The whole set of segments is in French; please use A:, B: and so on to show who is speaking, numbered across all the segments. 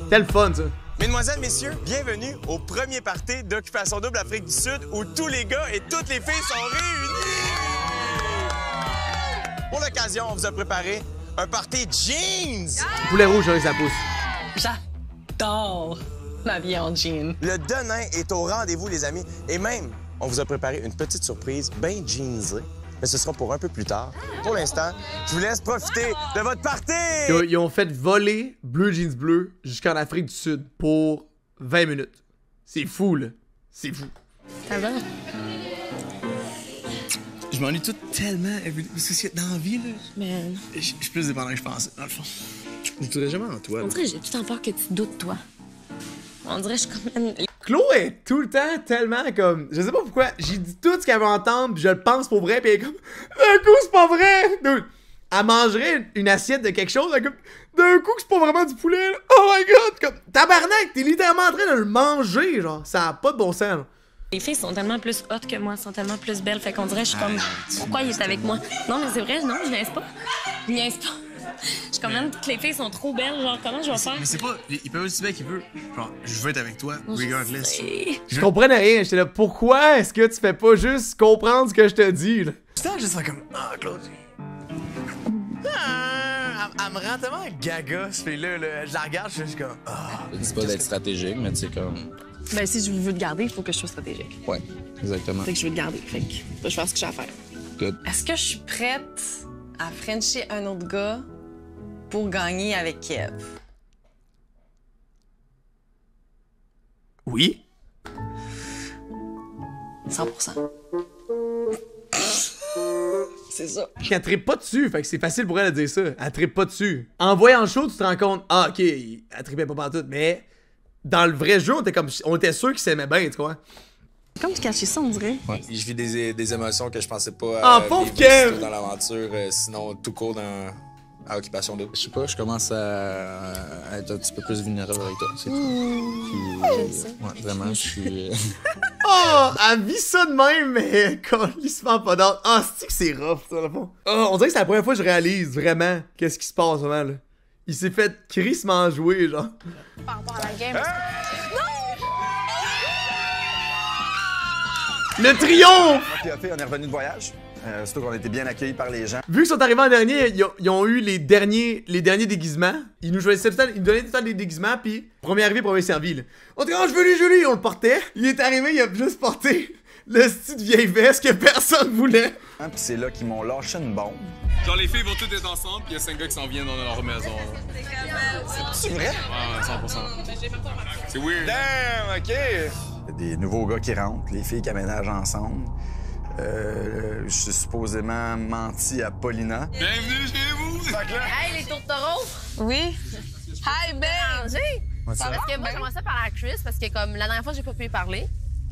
A: C'était le fun, ça.
B: Mesdemoiselles, messieurs, bienvenue au premier party d'Occupation Double Afrique du Sud où tous les gars et toutes les filles sont réunis! Pour l'occasion, on vous a préparé un party jeans!
A: Poulet rouge avec sa pousse.
C: J'adore la vie en jean.
B: Le Denain est au rendez-vous, les amis. Et même, on vous a préparé une petite surprise bien jeansée. Mais ce sera pour un peu plus tard. Pour l'instant, je vous laisse profiter de votre party!
A: Ils ont fait voler Bleu Jeans Bleu jusqu'en Afrique du Sud pour 20 minutes. C'est fou, là. C'est fou.
C: Ça va?
D: Je m'ennuie tout tellement. Parce que dans la vie, là,
C: Man.
D: je suis plus dépendant que je pensais, dans le fond. Je ne douterais jamais en toi.
C: On dirait que j'ai tout le temps peur que tu doutes, toi. On dirait que je suis comme...
A: Chloé est tout le temps tellement comme... Je sais pas pourquoi, j'ai dit tout ce qu'elle veut entendre, puis je le pense pour vrai, puis elle est comme... D'un coup, c'est pas vrai! Dude, elle mangerait une assiette de quelque chose, elle est comme... D'un coup, c'est pas vraiment du poulet, là. Oh my god! Comme... Tabarnak, t'es littéralement en train de le manger, genre. Ça a pas de bon sens, là.
C: Les filles sont tellement plus hot que moi, sont tellement plus belles, fait qu'on dirait que je suis comme... Pourquoi il est avec moi? Non, mais c'est vrai, non, je niaise pas. Je niaise pas. Je suis comme même, toutes les filles sont trop belles, genre, comment je vais faire?
D: Mais c'est pas... Il peut aussi bien qu'il veut. Genre, je veux être avec toi, regardless.
A: Je comprenais rien, j'étais là, pourquoi est-ce que tu fais pas juste comprendre ce que je te dis, là?
D: Putain, je sens comme... Ah, Claude. Elle me rend tellement gaga, ce fille-là. Là. Je la regarde, je suis comme... Ah.
E: Je dis pas d'être stratégique, mais tu sais comme...
C: Ben, si je veux te garder, il faut que je sois stratégique.
E: Ouais, exactement.
C: Fait que je veux te garder, fait que faut que je fasse ce que j'ai à faire.
E: Good.
F: Est-ce que je suis prête à frencher un autre gars pour gagner avec Kev?
A: Oui?
F: 100%. C'est ça.
A: Elle trippe pas dessus, fait que c'est facile pour elle de dire ça. Elle trippe pas dessus. En voyant le show, tu te rends compte, ah ok, elle trippait pas partout, mais dans le vrai jeu, on était sûr qu'ils s'aimaient bien, tu vois.
C: Comme tu cachais ça, on dirait.
E: Ouais. Je vis des émotions que je pensais pas
A: Ah, pauvre Kev!
E: vivre dans l'aventure, sinon tout court à Occupation Double. Je sais pas, je commence à être un petit peu plus vulnérable avec toi, c'est tout. Puis, ouais, vraiment, je suis...
A: Oh, elle vit ça de même, mais quand il se fait pas d'autre. Ah, c'est que c'est rough, ça, le fond. Oh, on dirait que c'est la première fois que je réalise vraiment qu'est-ce qui se passe vraiment, là. Il s'est fait crissement jouer, genre.
G: Par rapport à la game.
A: Le triomphe!
H: Ok, on est revenu de voyage. Surtout qu'on a été bien accueillis par les gens.
A: Vu qu'ils sont arrivés en dernier, ils ont eu les derniers déguisements. Ils nous choisissaient tout le temps, ils nous donnaient tout le temps des déguisements, puis premier arrivé, premier servi, là. On dit, oh, je veux les jolies, on le portait. Il est arrivé, il a juste porté le style de vieille veste que personne voulait.
H: Puis c'est là qu'ils m'ont lâché une bombe.
I: Genre les filles vont toutes être ensemble, puis il y a 5 gars qui s'en viennent dans leur maison.
H: C'est vrai?
I: Ouais, 100%. C'est weird.
H: Damn, ok! Il y a des nouveaux gars qui rentrent, les filles qui aménagent ensemble. Je suis supposément menti à Paulina.
I: Bienvenue chez vous!
G: Hey, les tourtereaux!
F: Oui? Hi, Ben!
G: Parce que moi, j'ai commencé par la Chris, parce que comme la dernière fois, j'ai pas pu y parler.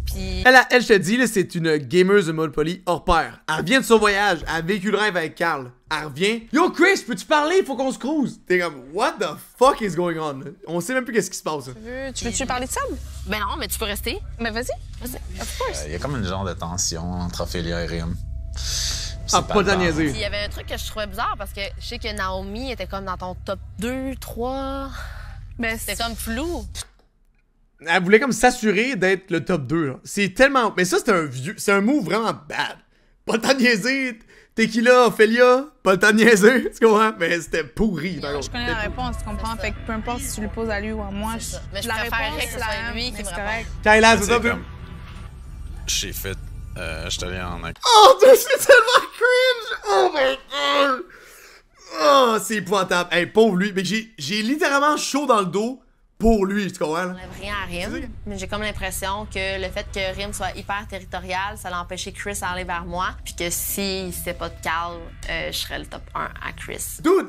G: Puis...
A: Elle, je te dis, là, c'est une gameuse de Monopoly hors pair. Elle revient de son voyage, elle a vécu le rêve avec Carl. Elle revient. Yo, Chris, peux-tu parler? Faut qu'on se cruise. T'es comme, what the fuck is going on? Là? On sait même plus qu'est-ce qui se passe.
F: Tu veux-tu parler de ça?
G: Ben non, mais tu peux rester.
F: Ben vas-y.
G: Vas-y, of course.
E: Il y a comme une genre de tension entre Ophélia et Rim.
A: Ah, pas de
G: Puis
A: niaiser.
G: il y avait un truc que je trouvais bizarre, parce que je sais que Naomi était comme dans ton top 2, 3.
F: Ben
G: C'était comme flou.
A: Elle voulait comme s'assurer d'être le top 2. Là. C'est tellement... Mais ça, c'est un move vraiment bad. Pas le temps de niaiser. Tequila, Ophélia, pas le temps de niaiser. Tu comprends? Mais c'était pourri.
F: Je connais la réponse, tu comprends? Fait que peu importe si tu lui poses à lui ou à moi,
G: Mais je
F: la
G: préférerais
F: réponse,
G: que ce soit lui qui me réponde.
A: Kyla, c'est ça, peu.
I: J'ai fait... je suis allé en...
A: Oh, Dieu, c'est tellement cringe! Oh my god! Oh, c'est épouvantable. Hey, pauvre lui. Mais j'ai littéralement chaud dans le dos pour lui, tu comprends? Là?
G: Rien à Rim, mais j'ai comme l'impression que le fait que Rim soit hyper territorial, ça l'a empêché Chris d'aller vers moi. Puis que si c'était pas de Carl, je serais le top 1 à Chris.
A: Dude!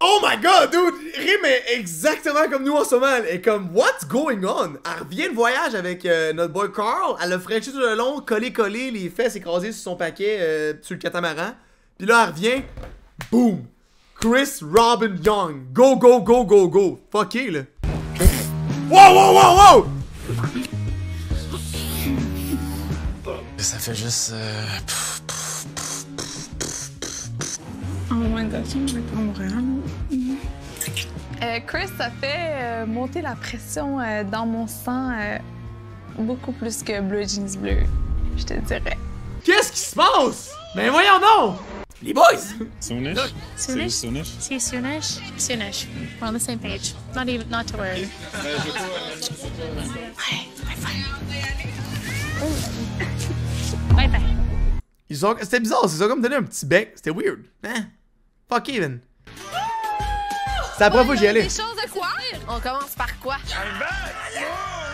A: Oh my god, dude! Rim est exactement comme nous en ce moment. Elle est comme, what's going on? Elle revient de voyage avec notre boy Carl. Elle a frenché tout le long, collé, les fesses écrasées sur son paquet, sur le catamaran. Puis là, elle revient, boom! Chris Robin Young. Go, go, go, go, go. Fucké, là. Wow, wow, wow, wow!
E: Ça fait juste...
F: Oh my god, on va être à Montréal.
J: Chris, ça fait monter la pression dans mon sang beaucoup plus que Blue Jeans Bleu, je te dirais.
A: Qu'est-ce qui se passe? Mais voyons donc! Les boys!
I: Soonish?
C: Soonish?
I: C'est Soonish?
C: C'est Soonish. Soonish. We're on the same page. Not to worry. Bye bye.
A: C'était bizarre, c'est ça comme donner un petit bec. C'était weird. Hein? Fuck even. C'est la première fois que j'y allais.
G: Des choses de quoi? On commence par quoi?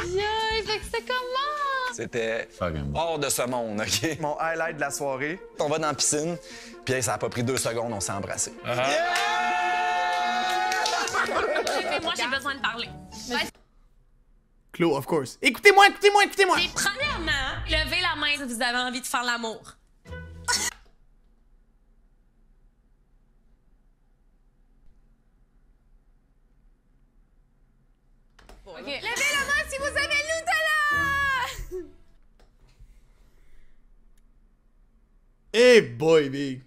J: Yo, fait que c'était comment?
H: C'était hors de ce monde, OK? Mon highlight de la soirée, on va dans la piscine, puis hey, ça a pas pris 2 secondes, on s'est embrassés.
C: Moi, j'ai besoin de parler.
A: Claude, of course. Écoutez-moi, écoutez-moi, écoutez-moi!
C: Et premièrement, levez la main si vous avez envie de faire l'amour.
G: OK. Levez la main si vous avez le Nutella!
A: Hey boy, big.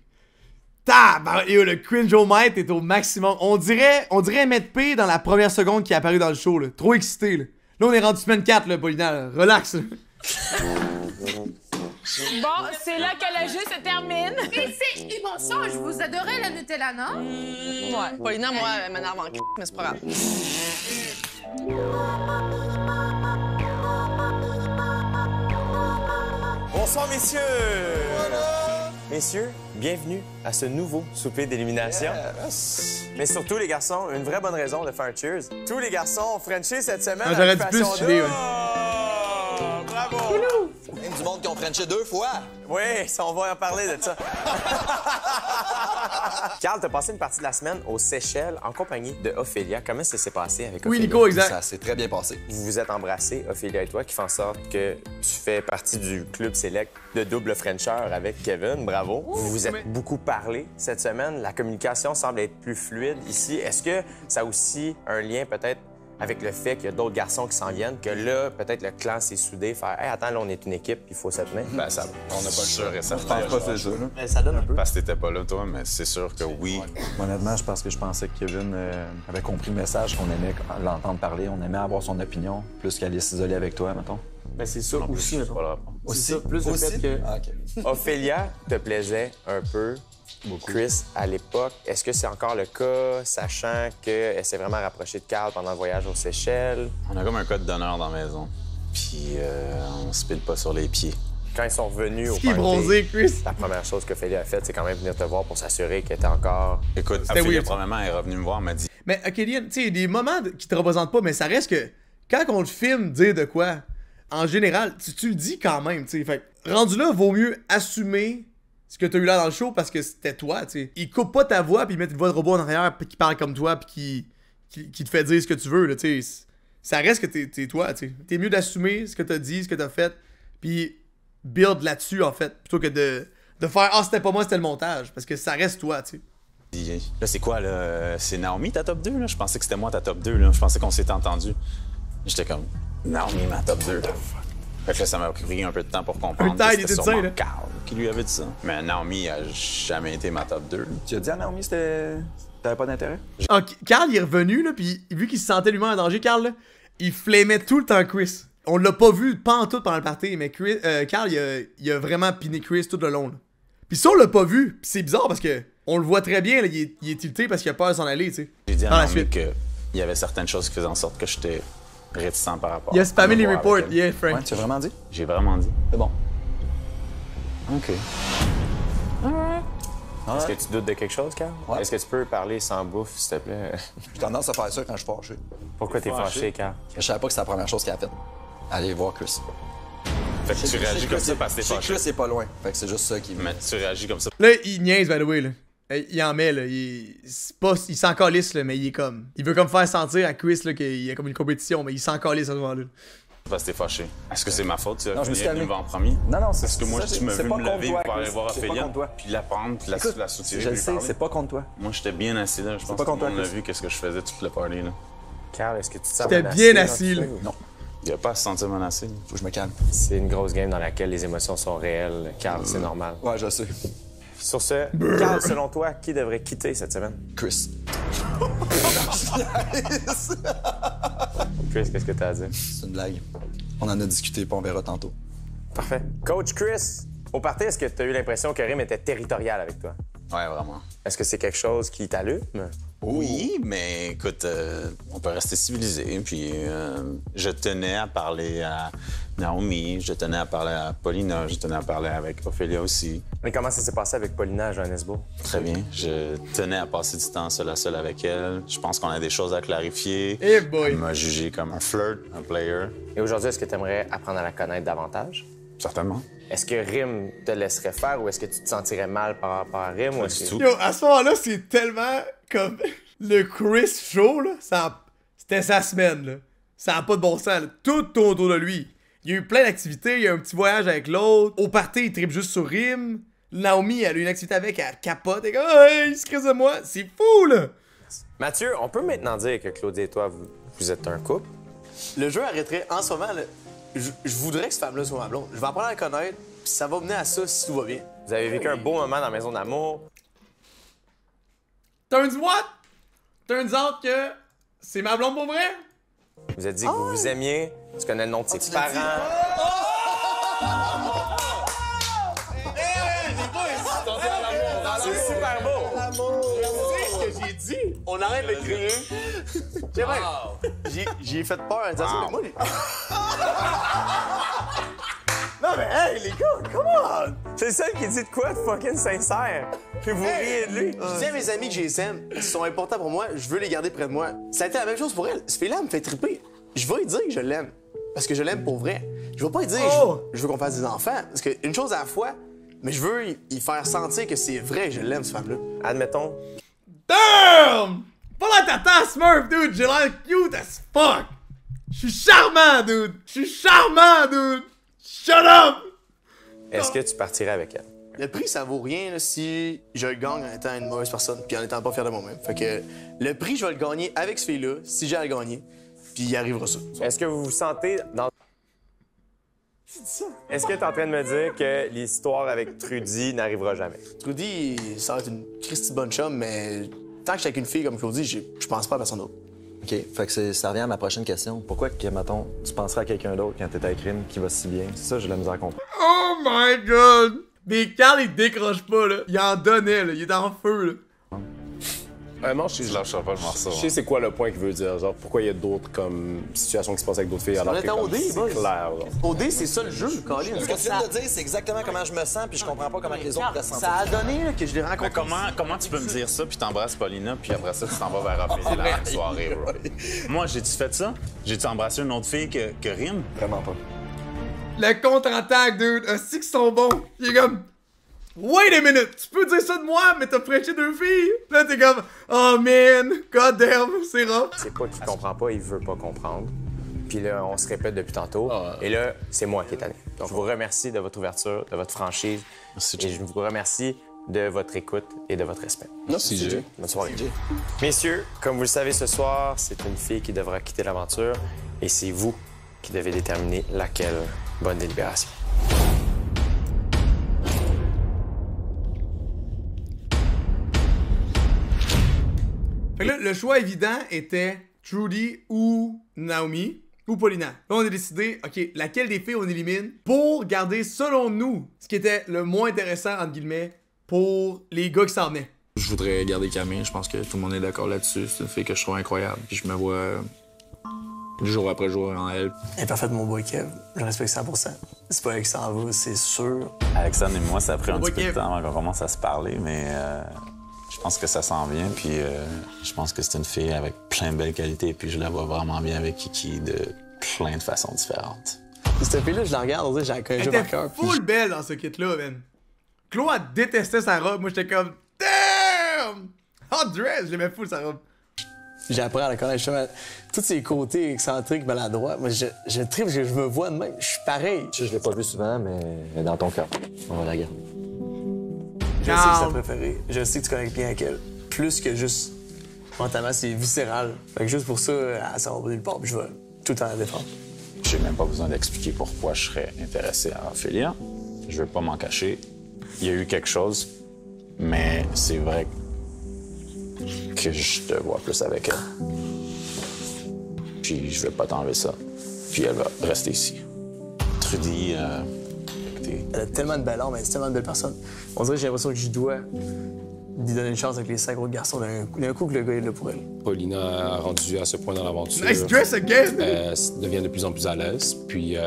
A: Yo, le cringe-o-mètre est au maximum. On dirait mettre P dans la première seconde qui est apparu dans le show, là. Trop excité, là. Là, on est rendu semaine 4, là, Paulina, là. Relax, là.
J: Bon, c'est là que le jeu se termine.
G: Et c'est une mensonge, vous adorez la Nutella, non?
F: Ouais. Paulina, moi, elle m'énerve en mais c'est pas grave.
B: Bonsoir, messieurs! Messieurs, bienvenue à ce nouveau souper d'élimination. Mais surtout, les garçons, une vraie bonne raison de faire un cheers. Tous les garçons ont frenché cette semaine.
A: Ah, j'aurais dû plus chiller, ouais.
B: Bravo!
K: Même du monde qui ont frenché 2 fois.
B: Oui, on va en parler de ça. Carl, t'as passé une partie de la semaine aux Seychelles en compagnie de Ophélia. Comment ça s'est passé avec Ophélia?
A: Oui, Nico, exact.
K: Ça s'est très bien passé.
B: Vous vous êtes embrassés, Ophélia et toi, qui fait en sorte que tu fais partie du club select de double Frencheur avec Kevin. Bravo. Vous vous êtes beaucoup parlé cette semaine. La communication semble être plus fluide ici. Est-ce que ça a aussi un lien peut-être avec le fait qu'il y a d'autres garçons qui s'en viennent, que là, peut-être le clan s'est soudé, faire « Hey, attends, là, on est une équipe, il faut se tenir. »
E: Ben, ça, on n'a pas le choix récemment.
H: Je pense pas que c'est ça, là.
B: Mais ça donne un peu.
E: Parce que t'étais pas là, toi, mais c'est sûr que oui.
H: Honnêtement, je pense que je pensais que Kevin avait compris le message, qu'on aimait l'entendre parler, on aimait avoir son opinion, plus qu'aller s'isoler avec toi, mettons.
B: Ben, c'est ça aussi,
E: c'est pas grave.
B: Aussi, plus le fait que Ophélia te plaisait un peu. Chris, à l'époque, est-ce que c'est encore le cas, sachant qu'elle s'est vraiment rapprochée de Carl pendant le voyage aux Seychelles?
E: On a comme un code d'honneur dans la maison. Puis on se pile pas sur les pieds.
B: Quand ils sont revenus au
A: Qui est bronzé, Chris?
B: la première chose qu'Ophélia a faite, c'est quand même venir te voir pour s'assurer qu'elle était encore...
E: Écoute, Ophélia, probablement, elle est revenue me voir, elle m'a dit...
A: Mais, OK, Lian, tu sais, il y a des moments qui te représentent pas, mais ça reste que quand on te filme dire de quoi, en général, tu le dis quand même, tu sais. Fait rendu là, vaut mieux assumer ce que t'as eu là dans le show parce que c'était toi, tu sais. Ils coupent pas ta voix puis ils mettent une voix de robot en arrière puis qui parle comme toi puis qui te fait dire ce que tu veux, là, tu sais. Ça reste que t'es toi, tu sais. T'es mieux d'assumer ce que t'as dit, ce que t'as fait, puis build là-dessus, en fait, plutôt que de faire « Ah, c'était pas moi, c'était le montage », parce que ça reste toi, tu sais.
E: Là, c'est quoi, là? C'est Naomi, ta top 2, là? Je pensais que c'était moi, ta top 2, là. Je pensais qu'on s'était entendu. J'étais comme, Naomi, ma top 2. Fait que là, ça m'a pris un peu de temps pour comprendre.
A: Un temps,
E: que
A: il était
E: c'était sûrement
A: là.
E: Carl qui lui avait dit ça. Mais Naomi a jamais été ma top 2.
H: Tu as dit à Naomi que t'avais pas d'intérêt?
A: Ah, Carl, il est revenu, là, puis vu qu'il se sentait lui-même en danger, Carl, là, il flammait tout le temps Chris. On l'a pas vu, pas en tout pendant le party, mais Carl, il a vraiment piné Chris tout le long, là. Puis ça, on l'a pas vu, pis c'est bizarre parce que on le voit très bien, là, il est tilté parce qu'il a peur de s'en aller, tu sais.
E: J'ai dit à Naomi qu'il y avait certaines choses qui faisaient en sorte que j'étais réticent par rapport.
A: Il a spammé les reports, yeah, Frank.
H: Ouais, tu as vraiment dit?
E: J'ai vraiment dit.
H: C'est bon.
E: OK.
B: Est-ce que tu doutes de quelque chose, Carl?
H: Ouais.
B: Est-ce que tu peux parler sans bouffe, s'il te plaît?
H: J'ai tendance à faire ça quand je suis fâché.
B: Pourquoi t'es fâché, Carl?
H: Je savais pas que c'était la première chose qu'elle a faite. Allez voir Chris.
E: Fait que tu réagis comme ça parce que t'es fâché.
H: Chris est pas loin. Fait que c'est juste ça qui...
E: Mais tu réagis comme ça.
A: Là, il niaise, by the way, là. Il en met, là. Il s'en calisse, là, mais il est comme... Il veut comme faire sentir à Chris, là, qu'il y a comme une compétition, mais il s'en calisse à ce moment-là.
E: Parce que t'es fâché. Est-ce que c'est ma faute?
H: Non, je me suis
E: calmé. En premier?
H: Non, non, c'est...
E: Parce que moi, tu m'as vu me lever pour aller voir
H: Ophélia,
E: Ophélia, puis la prendre, puis la soutirer.
H: Je le sais, c'est pas contre toi.
E: Moi, j'étais bien assis là. Je pense que tout le monde a vu qu'est-ce que je faisais toute la party, là.
B: Carl, est-ce que tu te sens
A: T'es bien assis, là.
E: Non. Il n'y a pas à se sentir menacé.
H: Faut que je me calme.
B: C'est une grosse game dans laquelle les émotions sont réelles, Carl, c'est normal.
H: Ouais, je sais.
B: Sur ce, Carl, selon toi, qui devrait quitter cette semaine?
H: Chris.
B: Chris, qu'est-ce que t'as à dire?
K: C'est une blague. On en a discuté, puis on verra tantôt.
B: Parfait. Coach Chris, au party, est-ce que tu as eu l'impression que Rim était territorial avec toi?
L: Ouais, vraiment.
B: Est-ce que c'est quelque chose qui t'allume?
L: Oui, mais écoute, on peut rester civilisé. Puis je tenais à parler à Naomi, je tenais à parler à Paulina, je tenais à parler avec Ophélia aussi.
B: Mais comment ça s'est passé avec Paulina à Johannesburg?
L: Très bien. Je tenais à passer du temps seul à seul avec elle. Je pense qu'on a des choses à clarifier.
A: Hey boy!
L: Elle m'a jugé comme un flirt, un player.
B: Et aujourd'hui, est-ce que tu aimerais apprendre à la connaître davantage?
L: Certainement.
B: Est-ce que Rim te laisserait faire ou est-ce que tu te sentirais mal par rapport à Rim? Ou est-ce que...
A: Yo, à ce moment-là, c'est tellement comme le Chris Show, là. C'était sa semaine, là. Ça n'a pas de bon sens, là. Tout autour de lui. Il y a eu plein d'activités, il y a eu un petit voyage avec l'autre. Au party, il tripe juste sur Rim. Naomi, elle a eu une activité avec, elle capote. Elle est comme, hey, il se crisse de moi. C'est fou, là.
B: Mathieu, on peut maintenant dire que Claudie et toi, vous êtes un couple?
D: Le jeu arrêterait en ce moment, là. Je voudrais que cette femme-là soit ma blonde. Je vais apprendre à la connaître, puis ça va mener à ça si tout va bien.
B: Vous avez vécu un beau moment dans la maison d'amour.
A: Turns what? Turns out que c'est ma blonde pour vrai?
B: Vous avez dit que vous vous aimiez, tu connais le nom de ses parents. C'est super beau!
D: C'est ce que j'ai dit! On arrête de crier! C'est vrai! J'ai fait peur en disant ça, mais moi,
B: Non mais hey les gars, come on! C'est le seul qui dit de quoi de fucking sincère. Puis vous riez de lui.
D: Je dis à mes amis que je les aime, ils sont importants pour moi, je veux les garder près de moi. Ça a été la même chose pour elle. Ce fille-là me fait triper. Je vais lui dire que je l'aime. Parce que je l'aime pour vrai. Je vais pas lui dire je veux qu'on fasse des enfants. Parce qu'une chose à la fois, mais je veux y faire sentir que c'est vrai que je l'aime, cette femme-là.
B: Admettons.
A: Damn! Pas la tata Smurf, dude! J'ai l'air cute as fuck! Je suis charmant, dude! Je suis charmant, dude! Shut up!
B: Est-ce que tu partirais avec elle?
D: Le prix, ça vaut rien là, si je le gagne en étant une mauvaise personne puis en étant pas fier de moi-même. Fait que le prix, je vais le gagner avec ce fille-là, si j'ai à le gagner, puis il arrivera ça.
B: Est-ce que vous vous sentez dans... Est-ce que tu es en train de me dire que l'histoire avec Trudy n'arrivera jamais?
D: Trudy, ça va être une Christy bonne chum, mais tant que je suis avec une fille comme Claudie, je pense pas à personne d'autre.
K: OK, fait que ça revient à ma prochaine question. Pourquoi que, mettons, tu penserais à quelqu'un d'autre quand t'es avec Rim qui va si bien? C'est ça, j'ai de la misère à comprendre.
A: Oh my god! Mais Carl, il décroche pas, là. Il en donnait, là. Il est en feu, là.
M: Non, je
L: lâcherai pas le morceau.
M: sais c'est quoi le point qu'il veut dire, genre pourquoi il y a d'autres comme situations qui se passent avec d'autres filles alors que comme, c'est clair. Genre.
D: OD, c'est ça le jeu, Colin.
K: Ce que tu viens de dire, c'est exactement comment je me sens, puis je comprends pas comment les autres ressentent.
D: Ça a donné là, que je l'ai rencontré.
L: Comment tu peux me dire ça, puis t'embrasses Paulina, puis après ça, tu t'en vas vers Ophélie la soirée, bro? Moi, j'ai-tu fait ça? J'ai-tu embrassé une autre fille que Rim?
K: Vraiment pas.
A: Le contre-attaque, dude. Aussi qu'ils sont bons. Il est comme... Wait a minute! Tu peux dire ça de moi, mais t'as prêché 2 filles? Là, t'es comme... Oh man! God damn! C'est rough!
B: C'est pas qu'il comprend pas, il veut pas comprendre. Puis là, on se répète depuis tantôt. Et là, c'est moi qui est allé. Donc, je vous remercie de votre ouverture, de votre franchise.
L: Merci,
B: et je vous remercie de votre écoute et de votre respect.
L: Merci, Jay.
B: Bonne soirée. Messieurs, comme vous le savez ce soir, c'est une fille qui devra quitter l'aventure et c'est vous qui devez déterminer laquelle. Bonne délibération.
A: Fait que là, le choix évident était Trudy ou Naomi ou Paulina. Là, on a décidé, OK, laquelle des filles on élimine pour garder, selon nous, ce qui était le moins intéressant, entre guillemets, pour les gars qui s'en venaient.
E: Je voudrais garder Camille, je pense que tout le monde est d'accord là-dessus. C'est une fille que je trouve incroyable, puis je me vois jour après jour en elle.
D: Elle est parfaite, mon boy Kev. Je respecte 100%. C'est pas elle qui s'en va, c'est sûr.
L: Alexandre et moi, ça a pris un petit peu de
A: Kev.
L: temps avant qu'on commence à se parler, mais je pense que ça s'en vient, puis je pense que c'est une fille avec plein de belles qualités, puis je la vois vraiment bien avec Kiki de plein de façons différentes.
D: Cette fille-là, je la regarde, on dirait que j'ai un
A: Elle
D: jeu
A: était
D: par cœur.
A: full belle dans ce kit-là, man. Chloé, elle détestait sa robe. Moi, j'étais comme... Damn! Hot dress! Je l'aimais full, sa robe.
D: J'apprends à la connaître justement. Tous ces côtés excentriques, maladroits. Moi, je tripe parce que je me vois de même. Je suis pareil.
K: Je l'ai pas vu souvent, mais dans ton cœur. On va la garder.
D: Je sais que c'est ta préférée. Je sais que tu connais bien avec elle. Plus que juste mentalement, c'est viscéral. Fait que juste pour ça, ça va brûler le port, puis je vais tout le temps la défendre.
L: J'ai même pas besoin d'expliquer pourquoi je serais intéressé à Ophélia. Je veux pas m'en cacher. Il y a eu quelque chose, mais c'est vrai que que je te vois plus avec elle. Puis je vais pas t'enlever ça. Puis elle va rester ici. Trudy,
D: elle a tellement de belle âme, elle est tellement de belle personne. On dirait que j'ai l'impression que je dois lui donner une chance avec les 5 autres garçons d'un coup que le gars est là pour elle.
I: Paulina a rendu à ce point dans l'aventure.
A: Nice dress again!
I: Elle devient de plus en plus à l'aise, puis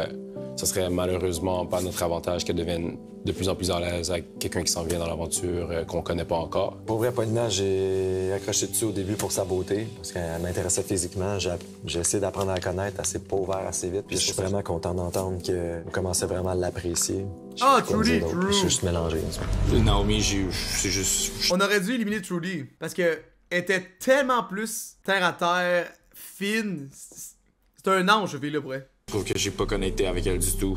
I: ça serait malheureusement pas notre avantage qu'elle devienne de plus en plus à l'aise avec quelqu'un qui s'en vient dans l'aventure qu'on connaît pas encore.
K: Pour vrai, Paulina, j'ai accroché dessus au début pour sa beauté, parce qu'elle m'intéressait physiquement. J'ai essayé d'apprendre à la connaître, assez pas ouvert assez vite, puis je suis vraiment content d'entendre qu'on commençait vraiment à l'apprécier.
A: Ah, Trudy,
K: Je suis juste mélangé.
E: Naomi, c'est juste...
A: On aurait dû éliminer Trudy, parce que elle était tellement plus terre à terre, fine. C'est un ange, ce fille-là, pour elle.
E: Je trouve que j'ai pas connecté avec elle du tout.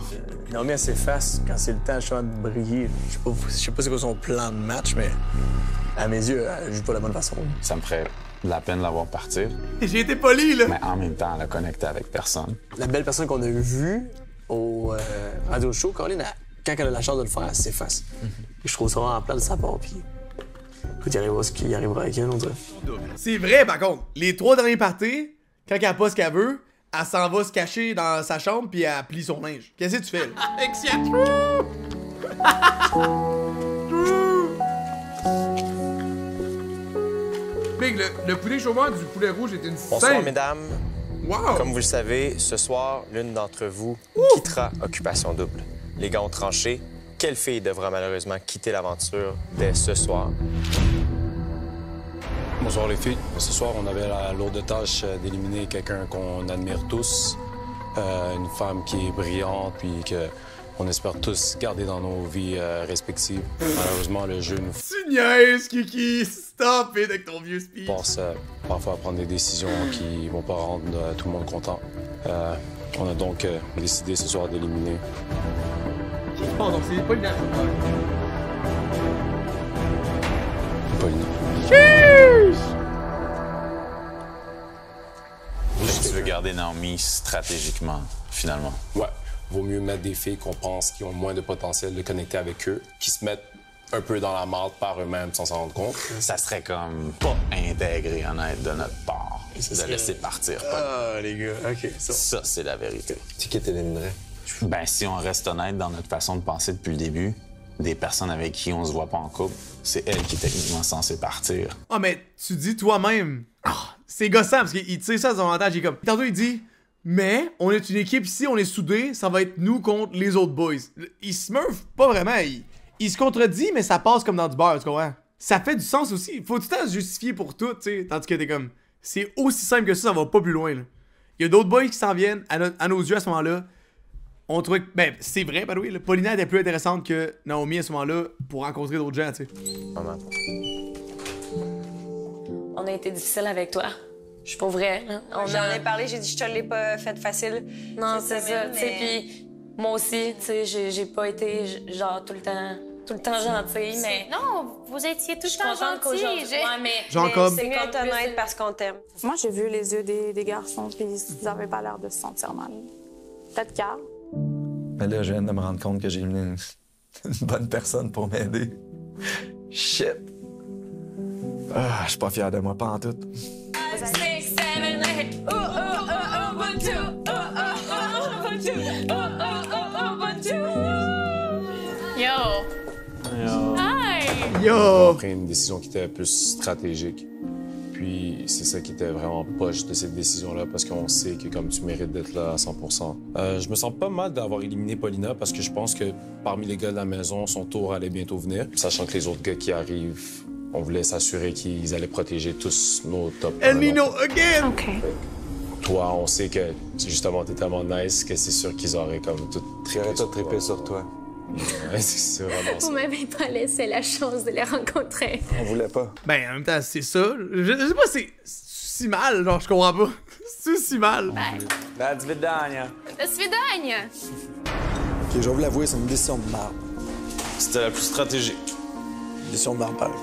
D: Naomi, elle s'efface quand c'est le temps justement de briller. Je sais pas c'est quoi son plan de match, mais à mes yeux, elle joue pas de la bonne façon.
L: ça me ferait de la peine de la voir partir.
A: J'ai été poli, là!
L: Mais en même temps, elle a connecté avec personne.
D: La belle personne qu'on a vue au radio show, Caroline, quand elle a la chance de le faire, elle s'efface. Et je trouve ça vraiment en place de sa part, puis écoute, il arrivera ce qui arrivera avec elle, on dirait.
A: C'est vrai, par contre. Les 3 derniers parties, quand elle a pas ce qu'elle veut, elle s'en va se cacher dans sa chambre puis elle plie son linge. Qu'est-ce que tu fais, là? Alexia, Big, le poulet chômeur du poulet rouge est une
B: Bonsoir,
A: scène.
B: mesdames.
A: Wow.
B: Comme vous le savez, ce soir, l'une d'entre vous quittera Occupation Double. Les gars ont tranché. Quelle fille devra malheureusement quitter l'aventure dès ce soir?
I: Bonsoir les filles. Ce soir, on avait la lourde tâche d'éliminer quelqu'un qu'on admire tous, une femme qui est brillante, puis qu'on espère tous garder dans nos vies respectives. Malheureusement, le jeu nous
A: Tu niaises, Kiki! Stop it avec ton vieux speech!
I: force parfois à prendre des décisions qui vont pas rendre tout le monde content. On a donc décidé ce soir d'éliminer.
A: Bon, donc c'est pas une
I: Paulina.
L: Tu veux garder Naomi stratégiquement, finalement.
I: Ouais. Vaut mieux mettre des filles qu'on pense qui ont moins de potentiel de connecter avec eux, qui se mettent un peu dans la marde par eux-mêmes sans s'en rendre compte.
L: Ça serait comme pas intégré, honnête, de notre part, de laisser partir.
D: Ah, les gars, OK.
L: Ça, c'est la vérité.
K: C'est qui t'éliminerait?
L: Ben, si on reste honnête dans notre façon de penser depuis le début, des personnes avec qui on se voit pas en couple, c'est elle qui est techniquement censée partir.
A: Ah, mais tu dis toi-même. Ah, c'est gossant parce qu'il tire ça à son avantage. Il est comme. Tantôt, il dit. Mais on est une équipe ici, on est soudés, ça va être nous contre les autres boys. Il se meurt pas vraiment. Il se contredit, mais ça passe comme dans du beurre, tu comprends? Ça fait du sens aussi. Il faut tout le temps se justifier pour tout, tu sais. Tandis que t'es comme. C'est aussi simple que ça va pas plus loin, là. Il y a d'autres boys qui s'en viennent à nos yeux à ce moment-là. On trouvait que. Ben, c'est vrai, by the way, Paulina était plus intéressante que Naomi à ce moment-là pour rencontrer d'autres gens, tu sais.
C: On a été difficile avec toi. Je suis pas vrai. Hein?
N: J'en ai parlé, j'ai dit je te l'ai pas fait facile.
C: Non, c'est ça. Tu sais, puis moi aussi, tu sais, j'ai pas été genre tout le temps gentille, mais
N: non, vous étiez tout le temps gentille.
C: Ouais, mais
N: c'est qu'on t'honnête parce qu'on t'aime.
J: Moi, j'ai vu les yeux des garçons, puis ils avaient pas l'air de se sentir mal. Peut-être Carl.
K: Mais là, je viens de me rendre compte que j'ai mis une bonne personne pour m'aider. Shit! Ah, je suis pas fier de moi, pas en tout.
C: 6, 7, 8. Oh, oh, oh, oh, 1, 2. Oh, oh, oh, 1, 2. Oh, oh, oh, 1, 2. Yo! Hi!
A: Yo!
I: On a pris une décision qui était plus stratégique. Puis c'est ça qui était vraiment poche de cette décision-là, parce qu'on sait que comme tu mérites d'être là à 100%. Je me sens pas mal d'avoir éliminé Paulina, parce que je pense que parmi les gars de la maison, son tour allait bientôt venir. Sachant que les autres gars qui arrivent, on voulait s'assurer qu'ils allaient protéger tous nos top.
A: El Nino again!
J: OK.
I: Toi, on sait que justement t'es tellement nice que c'est sûr qu'ils auraient comme tout
K: J'aurais tout trippé sur toi.
I: Ouais, c'est vraiment ça.
N: Vous m'avez pas laissé la chance de les rencontrer.
K: On voulait pas.
A: Ben, en même temps, c'est ça. Je sais pas, c'est si mal, genre, je comprends pas. C'est si mal.
L: La svidania.
N: La svidania!
O: Ok, je vais vous l'avouer, c'est une décision de merde.
L: C'était la plus stratégique.
O: Décision de merde, pareil.